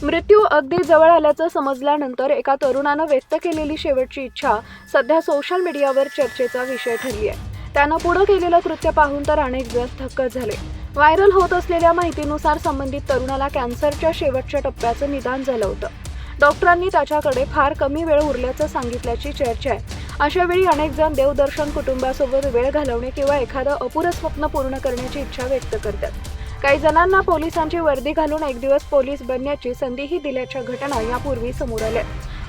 मृत्यू अगदी जवळ आल्याचं समजल्यानंतर एका तरुणानं व्यक्त केलेली शेवटची इच्छा सध्या सोशल मीडियावर चर्चेचा विषय ठरली आहे. त्यानं पुढे केलेलं कृत्य पाहून तर अनेक जण थक्क झाले. व्हायरल होत असलेल्या माहितीनुसार संबंधित तरुणाला कॅन्सरच्या शेवटच्या टप्प्याचं निदान झालं होतं. डॉक्टरांनी त्याच्याकडे फार कमी वेळ उरल्याचं सांगितल्याची चर्चा आहे. अशा वेळी अनेक जण देवदर्शन, कुटुंबासोबत वेळ घालवणे किंवा एखादं अपुरं स्वप्न पूर्ण करण्याची इच्छा व्यक्त करतात. काही जणांना पोलिसांची वर्दी घालून एक दिवस पोलीस बनण्याची संधीही दिल्याच्या घटना यापूर्वी समोर आल्या.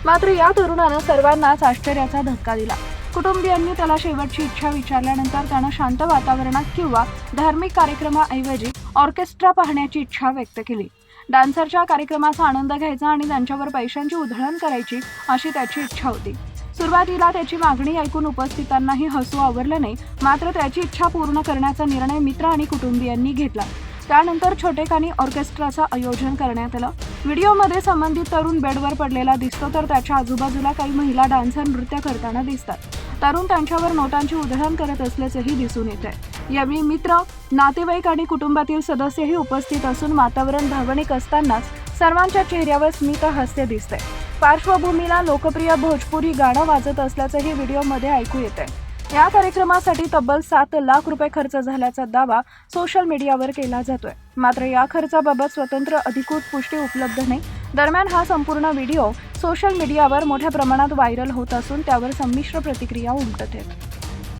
मात्र या तरुणानं सर्वांनाच आश्चर्याचा धक्का दिला. कुटुंबियांनी त्याला शेवटची इच्छा विचारल्यानंतर त्यानं शांत वातावरणात किंवा धार्मिक कार्यक्रमाऐवजी ऑर्केस्ट्रा पाहण्याची इच्छा व्यक्त केली. डान्सरच्या कार्यक्रमाचा आनंद घ्यायचा आणि त्यांच्यावर पैशांची उधळण करायची अशी त्याची इच्छा होती. सुरुवातीला त्याची मागणी ऐकून उपस्थितांनाही हसू आवरलं नाही. मात्र त्याची इच्छा पूर्ण करण्याचा निर्णय मित्र आणि कुटुंबियांनी घेतला. त्यानंतर छोटेखानी ऑर्केस्ट्राचं आयोजन करण्यात आलं. व्हिडिओमध्ये संबंधित तरुण बेडवर पडलेला दिसतो, तर त्याच्या आजूबाजूला काही महिला डान्सर नृत्य करताना दिसतात. तरुण त्यांच्यावर नोटांची उधळण करत असल्याचंही दिसून येत आहे. यावेळी मित्र, नातेवाईक आणि कुटुंबातील सदस्यही उपस्थित असून वातावरण भावनिक असतानाच सर्वांच्या चेहऱ्यावर स्मित हास्य दिसतंय. पार्श्वभूमीला लोकप्रिय भोजपुरी गाणं वाजत असल्याचंही व्हिडिओमध्ये ऐकू येतंय. या कार्यक्रमासाठी तब्बल 7 लाख रुपये खर्च झाल्याचा दावा सोशल मीडियावर केला जातोय. मात्र या खर्चाबाबत स्वतंत्र अधिकृत पुष्टी उपलब्ध नाही. दरम्यान हा संपूर्ण व्हिडिओ सोशल मीडियावर मोठ्या प्रमाणात व्हायरल होत असून त्यावर संमिश्र प्रतिक्रिया उमटत आहेत.